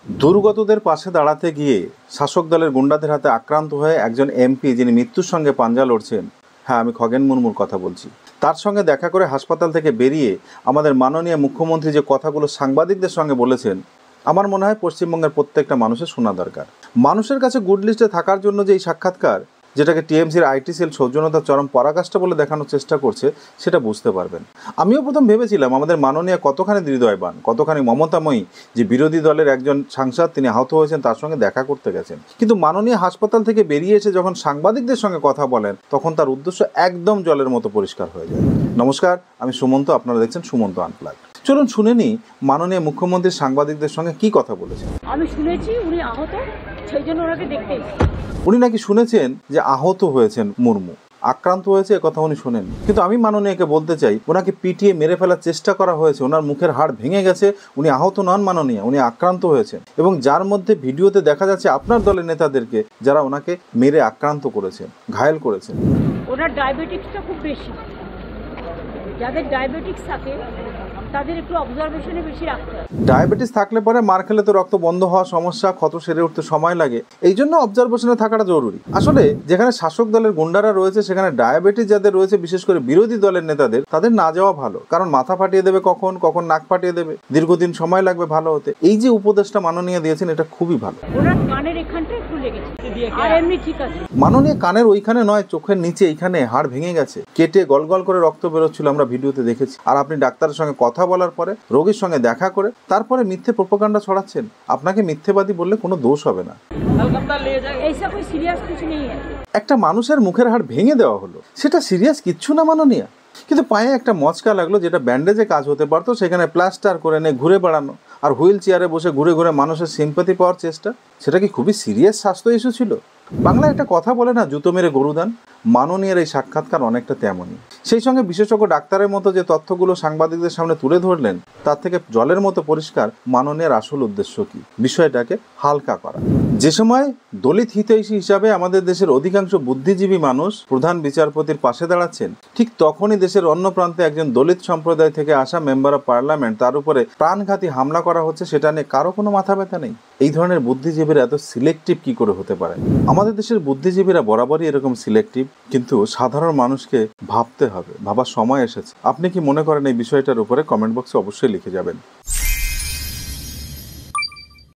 দুর্গতদের পাশে দাঁড়াতে গিয়ে শাসক দলের গুন্ডাদের হাতে আক্রান্ত হয়ে একজন এমপি যিনি মৃত্যুর সঙ্গে পাঞ্জা লড়ছেন, হ্যাঁ আমি খগেন মুর্মুর কথা বলছি, তার সঙ্গে দেখা করে হাসপাতাল থেকে বেরিয়ে আমাদের মাননীয় মুখ্যমন্ত্রী যে কথাগুলো সাংবাদিকদের সঙ্গে বলেছেন, আমার মনে হয় পশ্চিমবঙ্গের প্রত্যেকটা মানুষের শোনা দরকার। মানুষের কাছে গুড লিস্টে থাকার জন্য যে এই সাক্ষাৎকার, যেটাকে টিএমসির আইটি সেল সৌজন্যতার চরম পরাকাষ্ঠা বলে দেখানোর চেষ্টা করছে, সেটা বুঝতে পারবেন। আমিও প্রথম ভেবেছিলাম আমাদের মাননীয় কতখানি হৃদয়বান, কতখানি মমতাময়ী যে বিরোধী দলের একজন সাংসদ তিনি আহত হয়েছেন, তার সঙ্গে দেখা করতে গেছেন। কিন্তু মাননীয় হাসপাতাল থেকে বেরিয়ে এসে যখন সাংবাদিকদের সঙ্গে কথা বলেন, তখন তার উদ্দেশ্য একদম জলের মতো পরিষ্কার হয়ে যায়। নমস্কার, আমি সুমন্ত, আপনারা দেখছেন সুমন্ত আনপ্লাগ। চলুন শুনে নিই মাননীয় মুখ্যমন্ত্রী সাংবাদিকদের সঙ্গে কি কথা বলেছেন। আমি শুনেছি উনি আহত, সেই জন্য ওনাকে দেখতে এসেছি। উনি নাকি শুনেছেন যে আহত হয়েছেন মুর্মু, আক্রান্ত হয়েছে, কথা উনি শোনেন। কিন্তু আমি মাননীয়কে বলতে চাই, ওনাকে পিটিয়ে মেরে ফেলার চেষ্টা করা হয়েছে, ওনার মুখের হাড় ভেঙে গেছে, উনি আহত নন মাননীয়, উনি আক্রান্ত হয়েছেন। এবং যার মধ্যে ভিডিওতে দেখা যাচ্ছে আপনার দলের নেতাদেরকে, যারা ওনাকে মেরে আক্রান্ত করেছেন, ঘায়েল করেছেন। ওনার ডায়াবেটিক্সটা খুব বেশি, যাদের ডায়াবেটিক্স থাকে তাদের একটু অবজারভেশনে বেশি রাখতে হয়। ডায়াবেটিস থাকলে পরে মার খেলে তো রক্ত বন্ধ হওয়া সমস্যা, ক্ষত সেরে উঠতে সময় লাগে, এই জন্য অবজারভেশনে থাকাটা জরুরি। আসলে যেখানে শাসক দলের গুন্ডারা রয়েছে, সেখানে ডায়াবেটিস যাদের রয়েছে, বিশেষ করে বিরোধী দলের নেতাদের, তাদের না যাওয়া ভালো। কারণ মাথা ফাটিয়ে দেবে কখন কখন নাক ফাটিয়ে দেবে, দীর্ঘদিন সময় লাগবে ভালো হতে। এই যে উপদেশটা মাননীয় দিয়েছেন, এটা খুবই ভালো। ওনার কানের এখানটা একটু লেগেছে, আর এমনি ঠিক আছে। মাননীয় কানের ওইখানে নয়, চোখের নিচে এইখানে হাড় ভেঙে গেছে, কেটে গলগল করে রক্ত বেরোচ্ছিল, আমরা ভিডিওতে দেখেছি। আর আপনি ডাক্তারের সঙ্গে কথা বলার পরে, রোগীর সঙ্গে দেখা করে তারপরে মিথ্যে প্রোপাগান্ডা ছড়াচ্ছেন। আপনাকে মিথ্যেবাদী বললে কোনো দোষ হবে না। এইসব সিরিয়াস কিছু নেই। একটা মানুষের মুখের হাড় ভেঙে দেওয়া হলো, সেটা সিরিয়াস কিচ্ছু না মাননীয়। কিন্তু পায়ে একটা মচকা লাগলো, যেটা ব্যান্ডেজে কাজ হতে পারতো, সেখানে প্লাস্টার করে নিয়ে ঘুরে বেড়ানো আর হুইল চেয়ারে বসে ঘুরে ঘুরে মানুষের সিম্পাথি পাওয়ার চেষ্টা, সেটা কি খুবই সিরিয়াস স্বাস্থ্য ইস্যু ছিল? বাংলায় একটা কথা বলে না, জুতো মেরে গরুদান। মাননীয়ের এই সাক্ষাৎকার অনেকটা তেমনই। সেই সঙ্গে বিশেষজ্ঞ ডাক্তারের মতো যে তথ্যগুলো সাংবাদিকদের সামনে তুলে ধরলেন, তার থেকে জলের মতো পরিষ্কার মাননীয়ের আসল উদ্দেশ্য কি, বিষয়টাকে হালকা করা। যে সময় দলিত হিতৈষী হিসাবে আমাদের দেশের অধিকাংশ বুদ্ধিজীবী মানুষ প্রধান বিচারপতির পাশে দাঁড়াচ্ছেন, ঠিক তখনই দেশের অন্য প্রান্তে একজন দলিত সম্প্রদায় থেকে আসা মেম্বার অফ পার্লামেন্ট, তার উপরে প্রাণঘাতী হামলা করা হচ্ছে, সেটা নিয়ে কারো কোনো মাথা ব্যথা নেই। এই ধরনের বুদ্ধিজীবীরা এত সিলেক্টিভ কি করে হতে পারে? আমাদের দেশের বুদ্ধিজীবীরা বরাবরই এরকম সিলেক্টিভ, কিন্তু সাধারণ মানুষকে ভাবতে হবে, ভাবার সময় এসেছে। আপনি কি মনে করেন এই বিষয়টার উপরে? কমেন্ট বক্সে অবশ্যই লিখে যাবেন।